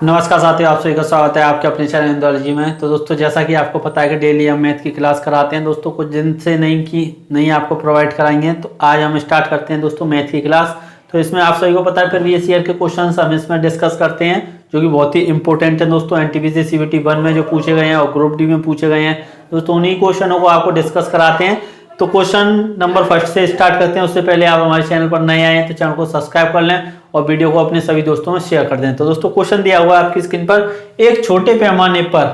नमस्कार साथियों, आप सभी का स्वागत है आपके अपने चैनल इंदौलॉजी में। तो दोस्तों, जैसा कि आपको पता है कि डेली हम मैथ की क्लास कराते हैं दोस्तों, कुछ दिन से नहीं आपको प्रोवाइड कराएंगे। तो आज हम स्टार्ट करते हैं दोस्तों मैथ की क्लास। तो इसमें आप सभी को पता है प्रीवियस ईयर के क्वेश्चन हम इसमें डिस्कस करते हैं, जो कि बहुत ही इंपॉर्टेंट है दोस्तों। एनटीपीसी सीबीटी 1 में जो पूछे गए हैं और ग्रुप डी में पूछे गए हैं दोस्तों, उन्हीं क्वेश्चनों को आपको डिस्कस कराते हैं। तो क्वेश्चन नंबर फर्स्ट से स्टार्ट करते हैं। उससे पहले आप हमारे चैनल पर नए आए हैं तो चैनल को सब्सक्राइब कर लें और वीडियो को अपने सभी दोस्तों में शेयर कर दें। तो दोस्तों, क्वेश्चन दिया हुआ है आपकी स्क्रीन पर। एक छोटे पैमाने पर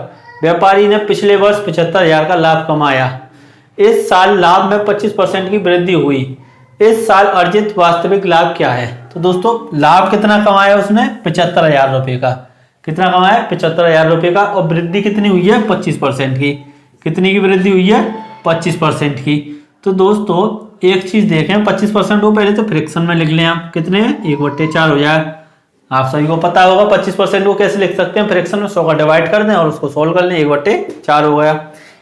व्यापारी ने पिछले वर्ष 75,000 का लाभ कमाया। इस साल लाभ में 25% की वृद्धि हुई। इस साल अर्जित वास्तविक लाभ क्या है? तो दोस्तों, लाभ कितना कमाया उसने? 75,000 रुपए का। कितना कमाया? 75,000 रुपए का। और वृद्धि कितनी हुई है? 25% की। कितनी की वृद्धि हुई है? 25% की। तो दोस्तों, एक चीज देखें, 25% को पहले तो फ्रैक्शन में लिख लें आप। कितने? 1/4 हो जाए। आप सभी को पता होगा 25% को कैसे लिख सकते हैं फ्रैक्शन में। 100 का डिवाइड कर दें और उसको सोल्व कर लें, 1/4 हो गया।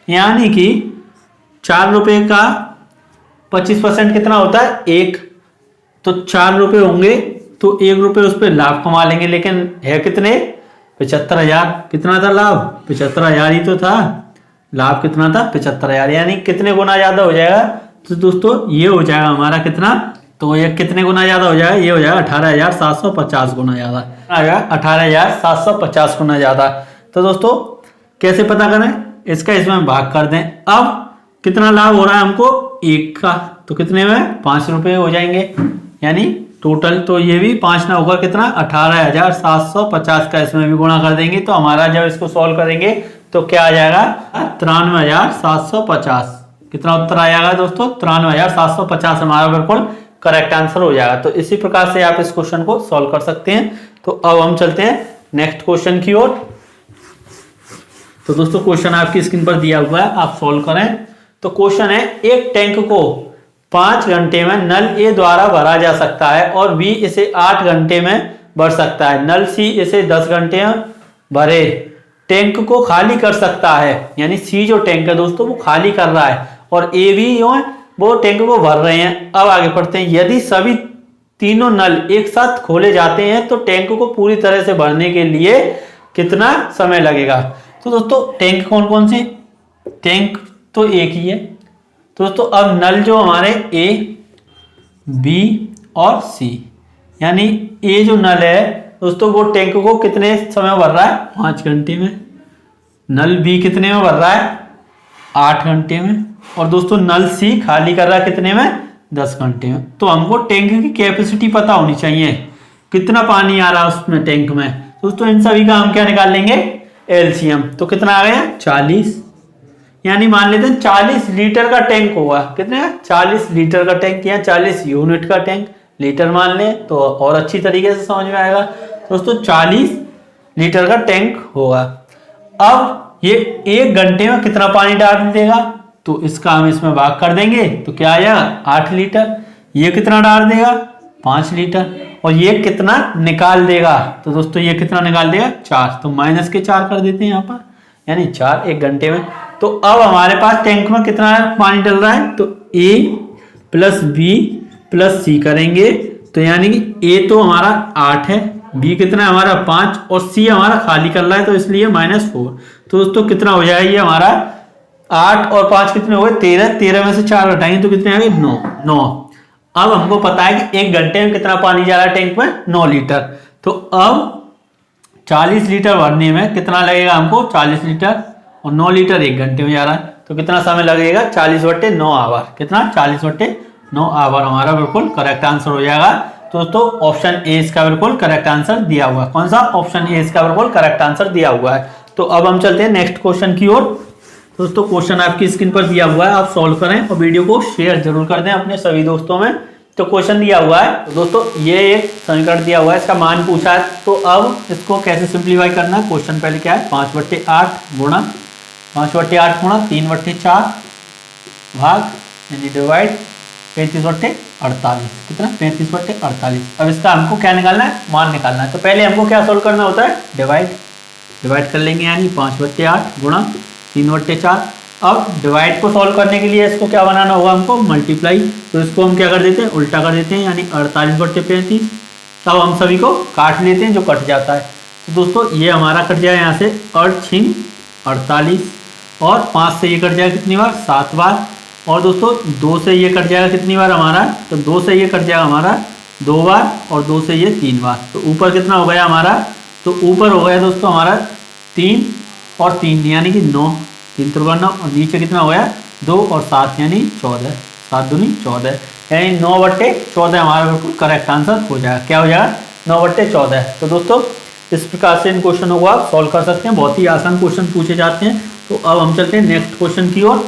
यानी कि 4 रुपए का 25% कितना होता है? 1। तो 4 रुपए होंगे तो 1 रुपए उस पर लाभ कमा लेंगे। लेकिन है कितने? 75,000। कितना था लाभ? 75,000 ही तो था। लाभ कितना था? 75,000। यानी कितने गुना ज्यादा हो जाएगा? तो दोस्तों, ये हो जाएगा हमारा कितना? तो ये कितने गुना ज्यादा हो जाएगा? ये हो जाएगा 18,750 गुना ज्यादा। आएगा 18,750 गुना ज्यादा। तो दोस्तों, कैसे पता करें? इसका इसमें भाग कर दें। अब कितना लाभ हो रहा है हमको? 1 का। तो कितने में? 5 रुपए हो जाएंगे। यानी टोटल तो ये भी 5 ना होकर कितना? 18,750 का इसमें भी गुणा कर देंगे। तो हमारा जब इसको सॉल्व करेंगे तो क्या आ जाएगा? 93,750। कितना उत्तर आएगा दोस्तों? 93,750 हमारा बिल्कुल करेक्ट आंसर हो जाएगा। तो इसी प्रकार से आप इस क्वेश्चन को सॉल्व कर सकते हैं। तो अब हम चलते हैं नेक्स्ट क्वेश्चन की ओर। तो दोस्तों, क्वेश्चन आपकी स्क्रीन पर दिया हुआ है, आप सॉल्व करें। तो क्वेश्चन है, एक टैंक को 5 घंटे में नल ए द्वारा भरा जा सकता है और बी इसे 8 घंटे में भर सकता है। नल सी इसे 10 घंटे में भरे टैंक को खाली कर सकता है। यानी सी जो टैंक है दोस्तों वो खाली कर रहा है और ए भी वो टैंक को भर रहे हैं। अब आगे पढ़ते हैं। यदि सभी तीनों नल एक साथ खोले जाते हैं तो टैंक को पूरी तरह से भरने के लिए कितना समय लगेगा? तो दोस्तों, टैंक कौन कौन से? टैंक तो एक ही है। तो दोस्तों, अब नल जो हमारे ए, बी और सी, यानी ए जो नल है दोस्तों वो टैंक को कितने समय भर रहा है? 5 घंटे में। नल बी कितने में भर रहा है? 8 घंटे में। और दोस्तों, नल सी खाली कर रहा है कितने में? 10 घंटे में। तो हमको टैंक की कैपेसिटी पता होनी चाहिए, कितना पानी आ रहा है उसमें टैंक में। दोस्तों, इन सभी का हम क्या निकाल लेंगे? एलसीएम। तो कितना आ गया? 40। यानी मान लेते हैं 40 लीटर का टैंक होगा। कितने? 40 लीटर का टैंक या 40 यूनिट का टैंक। लीटर मान ले तो और अच्छी तरीके से समझ में आएगा। दोस्तों, 40 लीटर का टैंक होगा। अब ये 1 घंटे में कितना पानी डाल देगा? तो इसका हम इसमें भाग कर देंगे तो क्या आया? 8 लीटर। ये कितना डाल देगा? 5 लीटर। और ये कितना निकाल देगा? तो दोस्तों, ये कितना निकाल देगा? 4। तो माइनस के 4 कर देते हैं यहाँ पर, यानी 4 1 घंटे में। तो अब हमारे पास टैंक में कितना पानी डल रहा है? तो ए प्लस बी प्लस सी करेंगे। तो यानी कि ए तो हमारा 8 है, बी कितना है हमारा? 5 और सी हमारा खाली कर रहा है तो इसलिए -4। तो दोस्तों, कितना हो जाएगा? ये हमारा 8 और 5 कितने हो गए? 13। 13 में से 4 घटाएंगे तो कितने आ गए? 9। अब हमको पता है कि 1 घंटे में कितना पानी जा रहा है टैंक में? 9 लीटर। तो अब 40 लीटर भरने में कितना लगेगा हमको? 40 लीटर और 9 लीटर 1 घंटे में जा रहा है। तो कितना समय लगेगा? 40/9 आवर। कितना? 40/9 आवर हमारा बिल्कुल करेक्ट आंसर हो जाएगा। तो दोस्तों, ऑप्शन ए इसका बिल्कुल करेक्ट आंसर दिया हुआ है। कौन सा? ऑप्शन ए इसका बिल्कुल करेक्ट आंसर दिया हुआ है। तो अब हम चलते हैं नेक्स्ट क्वेश्चन की ओर। दोस्तों, क्वेश्चन आपकी स्क्रीन पर दिया हुआ है, आप सॉल्व करें और वीडियो को शेयर जरूर कर दें अपने सभी दोस्तों में। तो क्वेश्चन दिया हुआ है तो दोस्तों, ये एक समीकरण दिया हुआ है, इसका मान पूछा है। तो अब इसको कैसे सिंप्लीफाई करना है? क्वेश्चन पहले क्या है? 5/8 गुणा 5/8 गुणा 3/4 भाग यानी डिवाइड 35/48। कितना? 35/48। अब इसका हमको क्या निकालना है? मान निकालना है। तो पहले हमको क्या सोल्व करना होता है? डिवाइड कर लेंगे। यानी 5/8 गुणा 3/4। अब डिवाइड को सॉल्व करने के लिए इसको क्या बनाना होगा? हमको मल्टीप्लाई। तो इसको हम क्या कर देते हैं? उल्टा कर देते हैं, यानी 48/35। अब हम सभी को काट लेते हैं, जो कट जाता है। तो दोस्तों ये हमारा कट जाए यहाँ से 48 और 5 से ये कट जाएगा कितनी बार 7 बार। और दोस्तों 2 से ये कट जाएगा कितनी बार हमारा, तो 2 से ये कट जाएगा हमारा 2 बार और 2 से ये 3 बार। तो ऊपर कितना हो गया हमारा, तो ऊपर हो गया दोस्तों हमारा 3 और 3 यानी कि 9, 3 त्रिकोण 9 और नीचे कितना हो गया 2 और 7 यानी 14, 7 दूनी 14 यानी 9/14 हमारा बिल्कुल करेक्ट आंसर हो जाएगा। क्या हो जाएगा 9/14। तो दोस्तों इस प्रकार से इन क्वेश्चनों को आप सॉल्व कर सकते हैं, बहुत ही आसान क्वेश्चन पूछे जाते हैं। तो अब हम चलते हैं नेक्स्ट क्वेश्चन की ओर।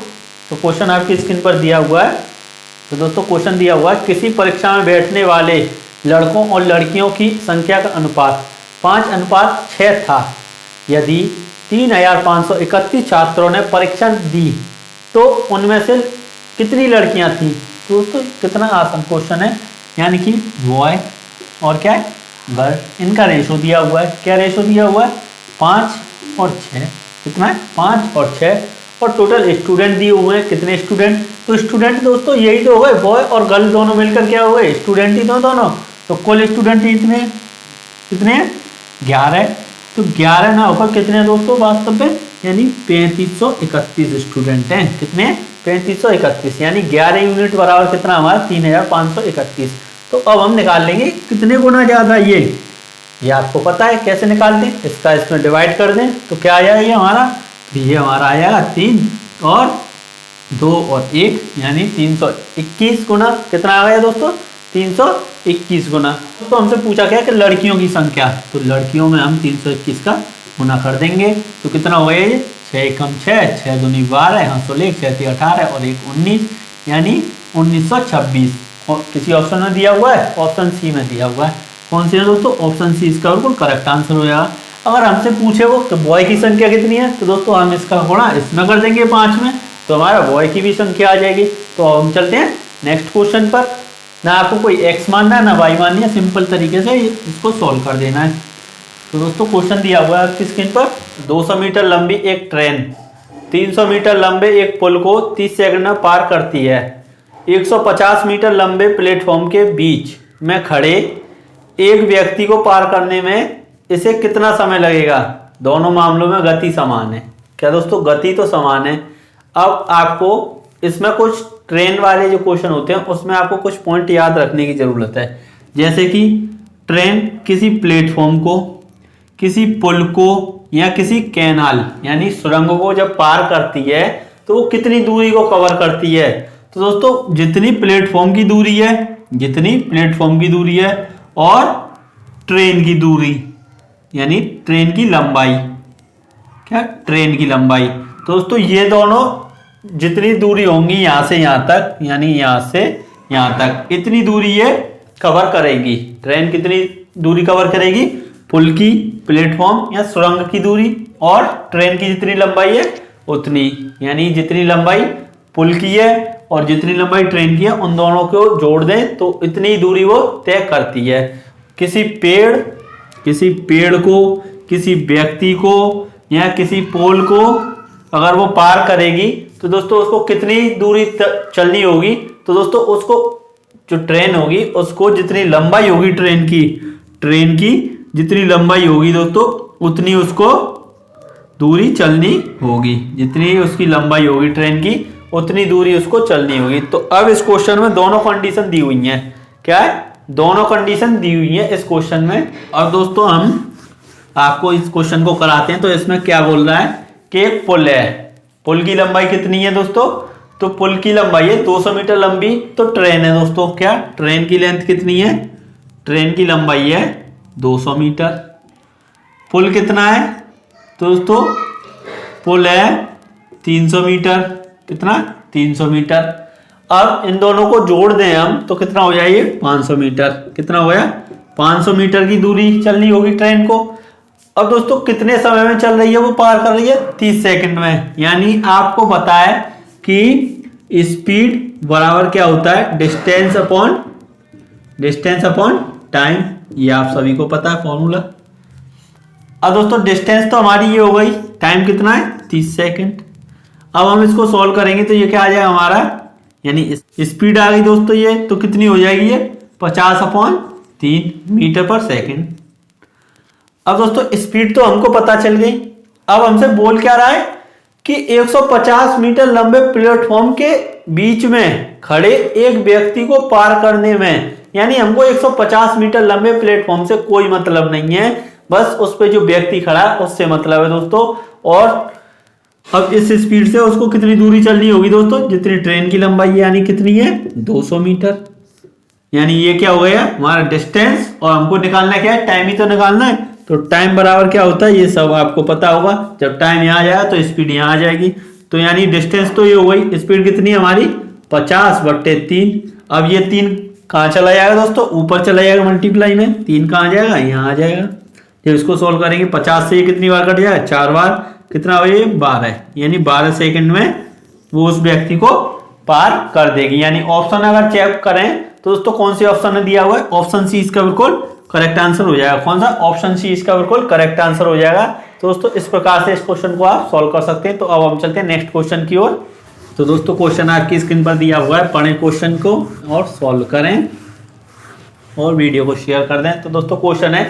तो क्वेश्चन आपकी स्क्रीन पर दिया हुआ है। तो दोस्तों क्वेश्चन दिया हुआ है, किसी परीक्षा में बैठने वाले लड़कों और लड़कियों की संख्या का अनुपात 5:6 था। यदि 3531 छात्रों ने परीक्षा दी तो उनमें से कितनी लड़कियां थी। तो दोस्तों कितना आसान क्वेश्चन है, यानी कि बॉय और क्या है गर्ल, इनका रेशो दिया हुआ है। क्या रेशो दिया हुआ है 5 और 6, कितना है 5 और 6 और टोटल स्टूडेंट दिए हुए हैं कितने स्टूडेंट। तो स्टूडेंट दोस्तों यही तो हो गए, बॉय और गर्ल दोनों मिलकर क्या हो गए स्टूडेंट ही तो दोनों। तो कुल स्टूडेंट इतने कितने हैं 11। तो 11 ना होकर कितने हैं दोस्तों वास्तव में, यानी 3531 स्टूडेंट हैं। कितने 3531 यानी 11 यूनिट बराबर कितना हमारा 3531। तो अब हम निकाल लेंगे कितने गुना ज्यादा ये आपको पता है कैसे निकालते हैं, इसका इसमें डिवाइड कर दें तो क्या आ जाएगा हमारा, ये हमारा आ जाएगा 3 और 2 और 1 यानी 321 गुना। कितना आ गया दोस्तों 321 गुना। तो हमसे पूछा गया कि लड़कियों की संख्या, तो लड़कियों में हम 321 का गुना कर देंगे तो कितना हो गया ये 6 कम 6, 6 दूनी 12, यहाँ 16, 6 × 18 और 1 19 यानी 1926। और किसी ऑप्शन में दिया हुआ है, ऑप्शन सी में दिया हुआ है। कौन सी है दोस्तों, ऑप्शन सी इसका बिल्कुल करेक्ट आंसर हो जाएगा। अगर हमसे पूछे वो तो बॉय की संख्या कितनी है, तो दोस्तों हम इसका गुणा इसमें कर देंगे 5 में, तो हमारा बॉय की भी संख्या आ जाएगी। तो हम चलते हैं नेक्स्ट क्वेश्चन पर। ना आपको कोई एक्स मानना है ना वाई माननी है, सिंपल तरीके से इसको सॉल्व कर देना है। तो दोस्तों क्वेश्चन दिया हुआ है आपकी स्क्रीन पर, 200 मीटर लंबी एक ट्रेन 300 मीटर लंबे एक पुल को 30 सेकंड में पार करती है। 150 मीटर लंबे प्लेटफॉर्म के बीच में खड़े एक व्यक्ति को पार करने में इसे कितना समय लगेगा। दोनों मामलों में गति समान है। क्या दोस्तों गति तो समान है। अब आपको इसमें कुछ ट्रेन वाले जो क्वेश्चन होते हैं उसमें आपको कुछ पॉइंट याद रखने की जरूरत है, जैसे कि ट्रेन किसी प्लेटफॉर्म को, किसी पुल को या किसी कैनाल यानी सुरंग को जब पार करती है तो वो कितनी दूरी को कवर करती है। तो दोस्तों जितनी प्लेटफॉर्म की दूरी है, जितनी प्लेटफॉर्म की दूरी है और ट्रेन की दूरी यानी ट्रेन की लंबाई, क्या ट्रेन की लंबाई। तो दोस्तों ये दोनों जितनी दूरी होंगी यहां से यहां तक यानी यहां से यहां तक, इतनी दूरी ये कवर करेगी। ट्रेन कितनी दूरी कवर करेगी, पुल की, प्लेटफॉर्म या सुरंग की दूरी, और ट्रेन की जितनी लंबाई है उतनी, यानी जितनी लंबाई पुल की है और जितनी लंबाई ट्रेन की है उन दोनों को जोड़ दें तो इतनी दूरी वो तय करती है। किसी पेड़ को, किसी व्यक्ति को या किसी पोल को अगर वो पार करेगी तो दोस्तों उसको कितनी दूरी चलनी होगी। तो दोस्तों उसको जो ट्रेन होगी उसको जितनी लंबाई होगी ट्रेन की जितनी लंबाई होगी दोस्तों उतनी उसको दूरी चलनी होगी। जितनी उसकी लंबाई होगी ट्रेन की उतनी दूरी उसको चलनी होगी। तो अब इस क्वेश्चन में दोनों कंडीशन दी हुई हैं। क्या है, दोनों कंडीशन दी हुई है इस क्वेश्चन में। और दोस्तों हम आपको इस क्वेश्चन को कराते हैं तो इसमें क्या बोल रहा है कि एक पुल है, पुल की लंबाई कितनी है दोस्तों, तो पुल की लंबाई है 200 मीटर लंबी। तो ट्रेन है दोस्तों, क्या ट्रेन की लेंथ कितनी है, ट्रेन की लंबाई है 200 मीटर। पुल कितना है तो दोस्तों पुल है 300 मीटर। कितना 300 मीटर। अब इन दोनों को जोड़ दें हम तो कितना हो जाएगा 500 मीटर। कितना हो गया 500 मीटर की दूरी चलनी होगी ट्रेन को। अब दोस्तों कितने समय में चल रही है, वो पार कर रही है 30 सेकंड में। यानी आपको पता है कि स्पीड बराबर क्या होता है डिस्टेंस अपॉन टाइम, ये आप सभी को पता है फॉर्मूला। अब दोस्तों डिस्टेंस तो हमारी ये हो गई, टाइम कितना है 30 सेकंड। अब हम इसको सॉल्व करेंगे तो ये क्या आ जाएगा हमारा, यानी स्पीड आ गई दोस्तों ये, तो कितनी हो जाएगी ये 50/3 मीटर पर सेकंड। अब दोस्तों स्पीड तो हमको पता चल गई, अब हमसे बोल क्या रहा है कि 150 मीटर लंबे प्लेटफॉर्म के बीच में खड़े एक व्यक्ति को पार करने में, यानी हमको 150 मीटर लंबे प्लेटफॉर्म से कोई मतलब नहीं है, बस उस पे जो व्यक्ति खड़ा है उससे मतलब है दोस्तों। और अब इस स्पीड से उसको कितनी दूरी चलनी होगी दोस्तों, जितनी ट्रेन की लंबाई है, यानी कितनी है 200 मीटर। यानी ये क्या हो गया हमारा डिस्टेंस, और हमको निकालना क्या है, टाइम ही तो निकालना है। तो टाइम बराबर क्या होता है ये सब आपको पता होगा, जब टाइम यहाँ जाएगा तो स्पीड यहाँ आ जाएगी। तो यानी डिस्टेंस तो ये हो गई, स्पीड कितनी है हमारी 50/3। अब ये 3 कहाँ चला जाएगा दोस्तों, ऊपर चला जाएगा मल्टीप्लाई में, 3 कहाँ जाएगा यहाँ आ जाएगा। जब इसको सोल्व करेंगे 50 से ये कितनी बार कट जाएगा, 4 बार, कितना हो ये 12, यानी 12 सेकंड में वो उस व्यक्ति को पार कर देगी। यानी ऑप्शन अगर चेक करें तो दोस्तों कौन सी ऑप्शन में दिया हुआ है, ऑप्शन सी इसका बिल्कुल करेक्ट आंसर हो जाएगा। कौन सा, ऑप्शन सी इसका बिल्कुल करेक्ट आंसर हो जाएगा। तो दोस्तों इस प्रकार से इस क्वेश्चन को आप सॉल्व कर सकते हैं। तो अब हम चलते हैं नेक्स्ट क्वेश्चन की ओर। तो दोस्तों क्वेश्चन आपकी स्क्रीन पर दिया हुआ है, पढ़ें क्वेश्चन को और सॉल्व करें और वीडियो को शेयर कर दें। तो दोस्तों क्वेश्चन है,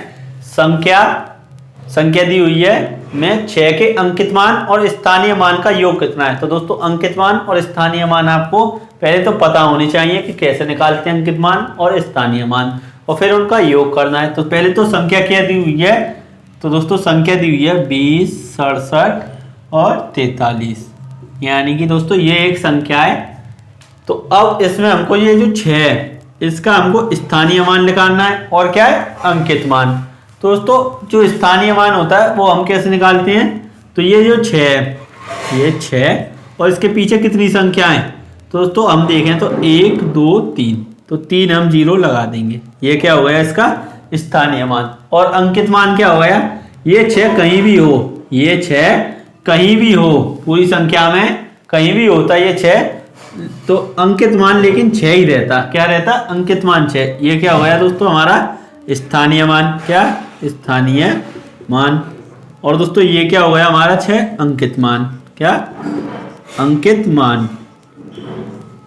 संख्या दी हुई है में 6 के अंकित मान और स्थानीय मान का योग कितना है। तो दोस्तों अंकित मान और स्थानीय मान आपको पहले तो पता होनी चाहिए कि कैसे निकालते हैं अंकित मान और स्थानीय मान, और फिर उनका योग करना है। तो पहले तो संख्या क्या दी हुई है, तो दोस्तों संख्या दी हुई है 20, 67 और 43, यानी कि दोस्तों ये एक संख्या है। तो अब इसमें हमको ये जो 6 है इसका हमको स्थानीय मान निकालना है, और क्या है अंकित मान। तो दोस्तों जो स्थानीय मान होता है वो हम कैसे निकालते हैं, तो ये जो 6 है, ये 6 और इसके पीछे कितनी संख्या है, तो दोस्तों हम देखें तो 1, 2, 3, तो 3 हम 0 लगा देंगे। ये क्या हो गया इसका स्थानीय मान। और अंकित मान क्या हो गया, ये 6 कहीं भी हो, ये 6 कहीं भी हो, पूरी संख्या में कहीं भी होता है ये 6, तो अंकित मान लेकिन 6 ही रहता। क्या रहता, अंकित मान 6। ये क्या हो गया दोस्तों हमारा स्थानीय मान, क्या स्थानीय मान। और दोस्तों ये क्या हो गया हमारा 6 अंकित मान, क्या अंकित मान।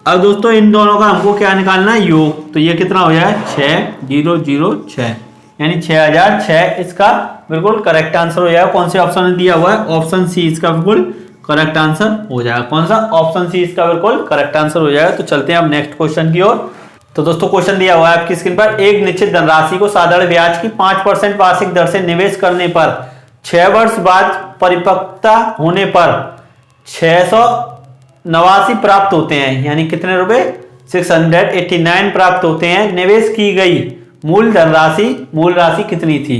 अब दोस्तों इन दोनों का हमको क्या निकालना है, योग। तो ये कितना हो जाए 6006, यानी 6006 इसका बिल्कुल करेक्ट आंसर हो जाएगा। कौन से ऑप्शन में दिया हुआ है, ऑप्शन सी इसका बिल्कुल करेक्ट आंसर हो जाएगा। कौन सा, ऑप्शन सी इसका बिल्कुल करेक्ट आंसर हो जाएगा। तो चलते हैं अब नेक्स्ट क्वेश्चन की ओर। तो दोस्तों क्वेश्चन दिया हुआ है आपकी स्क्रीन पर, एक निश्चित धनराशि को साधारण ब्याज की 5% वार्षिक दर से निवेश करने पर 6 वर्ष बाद परिपक्वता होने पर 689 प्राप्त होते हैं, यानी कितने रुपए 689 प्राप्त होते हैं। निवेश की गई मूल राशि कितनी थी।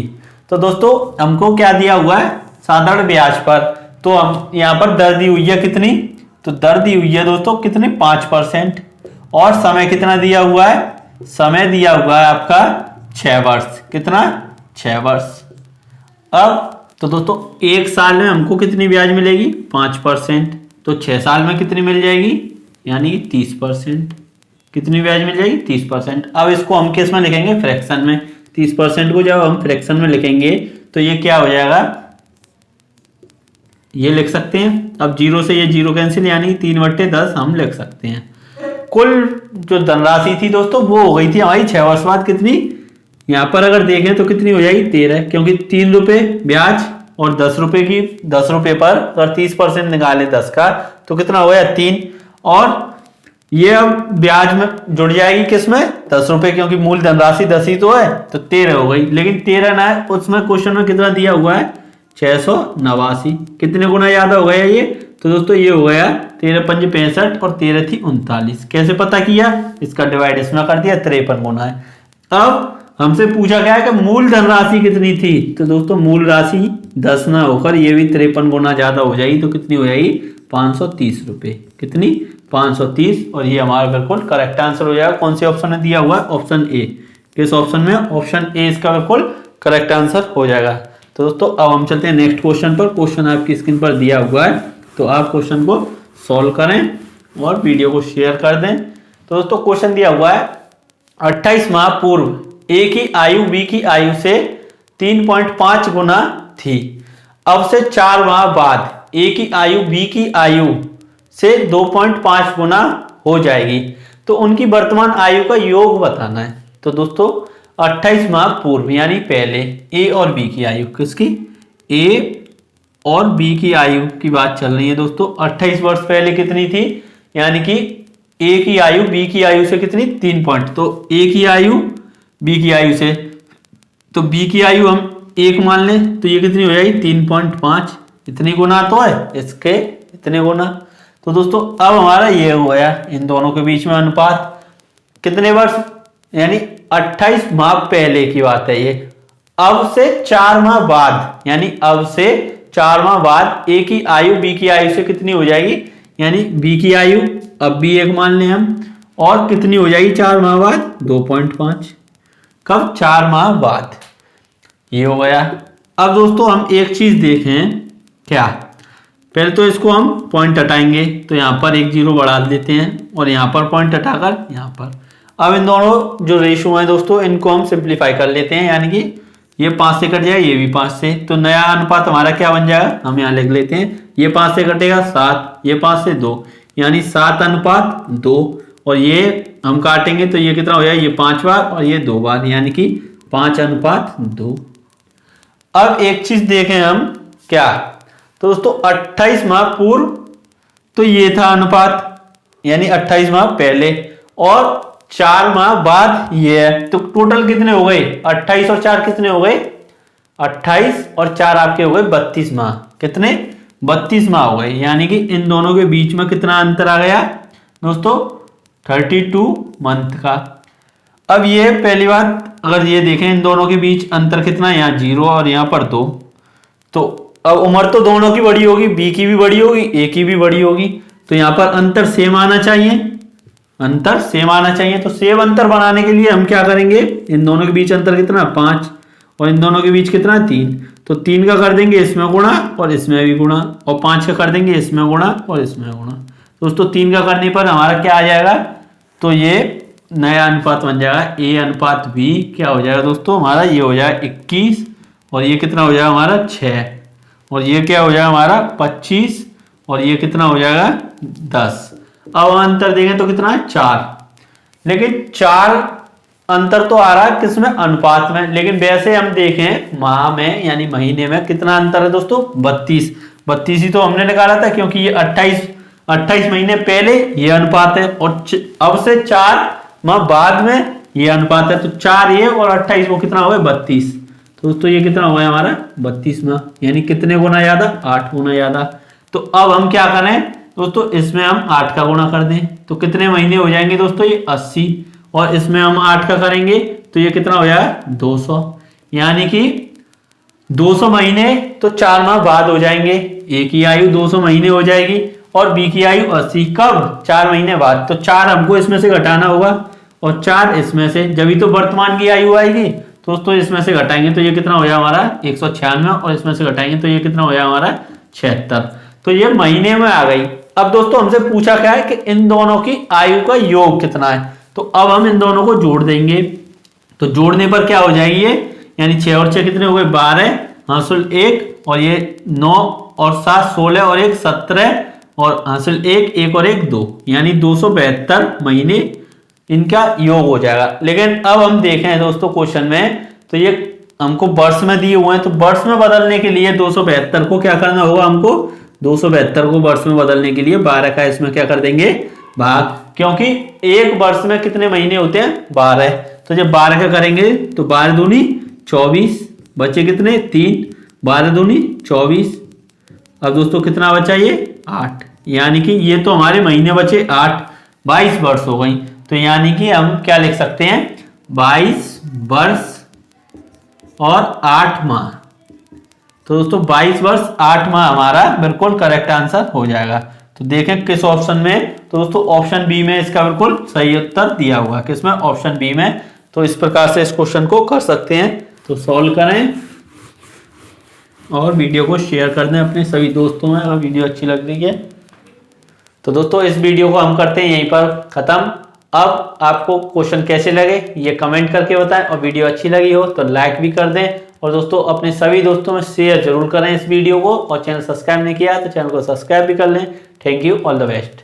तो दोस्तों हमको क्या दिया हुआ है, साधारण ब्याज पर, तो हम यहाँ पर दर दी हुई है कितनी, तो दर दी हुई है दोस्तों कितनी 5%, और समय कितना दिया हुआ है, समय दिया हुआ है आपका 6 वर्ष, कितना 6 वर्ष। अब तो दोस्तों 1 साल में हमको कितनी ब्याज मिलेगी 5%, तो 6 साल में कितनी मिल जाएगी, यानी 30%। कितनी ब्याज मिल जाएगी 30%। अब इसको हम किस में लिखेंगे, फ्रैक्शन में। 30% को जब हम फ्रैक्शन में लिखेंगे तो ये क्या हो जाएगा, ये लिख सकते हैं। अब 0 से ये 0 कैंसिल, यानी 3/10 हम लिख सकते हैं। कुल जो धनराशि थी दोस्तों वो हो गई थी हमारी 6 वर्ष बाद कितनी, यहाँ पर अगर देखें तो कितनी हो जाएगी 13, क्योंकि 3 रुपए ब्याज और 10 रुपए की 10 रुपए पर अगर 30% निकाले 10 का तो कितना हो गया 3, और ये अब ब्याज में जुड़ जाएगी किसमें 10 रुपए, क्योंकि मूल धनराशि 10 ही तो है, तो 13 हो गई। लेकिन 13 ना है, उसमें क्वेश्चन में कितना दिया हुआ है 689, कितने गुना ज्यादा हो गया ये, तो दोस्तों ये हो गया 13×5 65 और 13 थी 39। कैसे पता किया, इसका डिवाइड इसमें कर दिया, 53 गुना है। अब हमसे पूछा गया है कि मूल धनराशि कितनी थी, तो दोस्तों मूल राशि 10 ना होकर ये भी 53 गुना ज्यादा हो जाएगी, तो कितनी हो जाएगी 530 रुपए, कितनी 530, और ये हमारा बिल्कुल करेक्ट आंसर हो जाएगा। कौन से ऑप्शन में दिया हुआ है, ऑप्शन ए। किस ऑप्शन में, ऑप्शन ए इसका बिल्कुल करेक्ट आंसर हो जाएगा। तो दोस्तों अब हम चलते हैं नेक्स्ट क्वेश्चन पर। क्वेश्चन आपकी स्क्रीन पर दिया हुआ है, तो आप क्वेश्चन को सॉल्व करें और वीडियो को शेयर कर दें। तो दोस्तों क्वेश्चन दिया हुआ है, 28 माह पूर्व ए की आयु बी की आयु से 3.5 गुना थी। अब से 4 माह बाद ए की आयु बी की आयु से 2.5 गुना हो जाएगी, तो उनकी वर्तमान आयु का योग बताना है। तो दोस्तों 28 माह पूर्व यानी पहले ए और बी की आयु, किसकी? ए और बी की आयु की बात चल रही है दोस्तों। 28 वर्ष पहले कितनी थी, यानी कि ए की आयु बी की आयु से कितनी? 3 पॉइंट। तो ए की आयु बी की आयु से, तो बी की आयु हम 1 मान लें तो ये कितनी हो जाएगी? 3.5। इतनी गुना तो है इसके, इतने गुना। तो दोस्तों अब हमारा ये हो गया इन दोनों के बीच में अनुपात। कितने वर्ष, यानी 28 माह पहले की बात है ये। अब से 4 माह बाद, यानी अब से 4 माह बाद ए की आयु बी की आयु से कितनी हो जाएगी? यानी बी की आयु अब भी 1 मान लें हम, और कितनी हो जाएगी 4 माह बाद? 2.5। कब? 4 माह बाद। ये हो गया। अब दोस्तों हम एक चीज देखें, क्या? पहले तो इसको हम पॉइंट हटाएंगे, तो यहां पर एक 0 बढ़ा देते हैं और यहां पर पॉइंट हटाकर यहां पर। अब इन दोनों जो रेशो है दोस्तों इनको हम सिंप्लीफाई कर लेते हैं, यानी कि ये 5 से कट जाएगा, ये भी 5 से, तो नया अनुपात हमारा क्या बन जाएगा? हम यहाँ लिख लेते हैं, ये 5 से कटेगा 7, ये 5 से 2, यानी 7:2। और ये हम काटेंगे तो ये कितना हो जाएगा? ये 5 बार और ये 2 बार, यानी कि 5:2। अब एक चीज देखें हम, क्या? तो दोस्तों 28 माह पूर्व तो ये था अनुपात, यानी 28 माह पहले, और 4 माह बाद ये है। तो टोटल कितने हो गए? 28 और 4 कितने हो गए? 28 और 4 आपके हो गए 32 माह। कितने? 32 माह हो गए, यानी कि इन दोनों के बीच में कितना अंतर आ गया दोस्तों? 32 मंथ का। अब ये पहली बात, अगर ये देखें इन दोनों के बीच अंतर कितना है? यहाँ 0 और यहाँ पर 2। तो अब उम्र तो दोनों की बड़ी होगी, बी की भी बड़ी होगी, ए की भी बड़ी होगी, तो यहाँ पर अंतर सेम आना चाहिए, अंतर सेम आना चाहिए। तो सेम अंतर बनाने के लिए हम क्या करेंगे? इन दोनों के बीच अंतर कितना? 5, और इन दोनों के बीच कितना? 3। तो 3 का कर देंगे इसमें गुणा और इसमें भी गुणा, और 5 का कर देंगे इसमें गुणा और इसमें गुणा। दोस्तों 3 का करने पर हमारा क्या आ जाएगा? तो ये नया अनुपात बन जाएगा ए अनुपात बी। क्या हो जाएगा दोस्तों? हमारा ये हो जाएगा 21, और ये कितना हो जाएगा हमारा? 6, और ये क्या हो जाएगा हमारा? 25, और ये कितना हो जाएगा? 10। अब अंतर देंगे तो कितना है? 4। लेकिन 4 अंतर तो आ रहा है किसमें? अनुपात में। लेकिन वैसे हम देखें माह में यानी महीने में कितना अंतर है दोस्तों? 32 ही तो हमने निकाला था, क्योंकि ये 28 महीने पहले ये अनुपात है, और अब से 4 माह बाद में ये अनुपात है। तो 4 ये और 28 वो कितना हो गया? 32। तो दोस्तों ये कितना हो गया हमारा? 32 माह, यानी कितने गुना ज्यादा? 8 गुना ज्यादा। तो अब हम क्या करें दोस्तों? इसमें हम 8 का गुणा कर दें तो कितने महीने हो जाएंगे दोस्तों? ये 80, और इसमें हम 8 का करेंगे तो ये कितना हो जाएगा? 200, यानी कि 200 महीने तो 4 माह बाद हो जाएंगे। ए की आयु 200 महीने हो जाएगी और बी की आयु 80। कब? 4 महीने बाद। तो 4 हमको इसमें से घटाना होगा और 4 इसमें से, जब ही तो वर्तमान की आयु आएगी। तो दोस्तों इसमें से घटाएंगे तो ये कितना हो जाएगा हमारा? 196, और इसमें से घटाएंगे तो ये कितना हो जाएगा हमारा? 76। तो ये महीने में आ गई। अब दोस्तों हमसे पूछा क्या है कि इन दोनों की आयु का योग कितना है। तो अब हम इन दोनों को जोड़ देंगे, तो जोड़ने पर क्या हो जाएगी ये? यानी 6 और 6 कितने हो गए? 12, हासिल 1, और ये 9 और 7 16, और 1 17, और हासिल 1 और 1 2, यानी 272 महीने इनका योग हो जाएगा। लेकिन अब हम देखें दोस्तों क्वेश्चन में, तो ये हमको वर्ष में दिए हुए हैं, तो वर्ष में बदलने के लिए 272 को क्या करना होगा? हमको 272 को वर्ष में बदलने के लिए 12 का इसमें क्या कर देंगे? भाग, क्योंकि एक वर्ष में कितने महीने होते हैं? 12। तो जब 12 का करेंगे तो 12 दूनी 24, बचे कितने? 3, 12 दूनी 24। अब दोस्तों कितना बचा? ये 8, यानी कि ये तो हमारे महीने बचे 8, 22 वर्ष हो गई। तो यानी कि हम क्या लिख सकते हैं? 22 वर्ष और 8 माह। तो दोस्तों 22 वर्ष 8 माह हमारा बिल्कुल करेक्ट आंसर हो जाएगा। तो देखें किस ऑप्शन में? तो दोस्तों ऑप्शन बी में इसका बिल्कुल सही उत्तर दिया हुआ है। किसमें? ऑप्शन बी में। तो इस प्रकार से इस क्वेश्चन को कर सकते हैं। तो सॉल्व करें और वीडियो को शेयर कर दें अपने सभी दोस्तों में अगर वीडियो अच्छी लग रही है। तो दोस्तों इस वीडियो को हम करते हैं यहीं पर खत्म। अब आपको क्वेश्चन कैसे लगे ये कमेंट करके बताएं, और वीडियो अच्छी लगी हो तो लाइक भी कर दें, और दोस्तों अपने सभी दोस्तों में शेयर जरूर करें इस वीडियो को, और चैनल सब्सक्राइब नहीं किया तो चैनल को सब्सक्राइब भी कर लें। Thank you, all the best.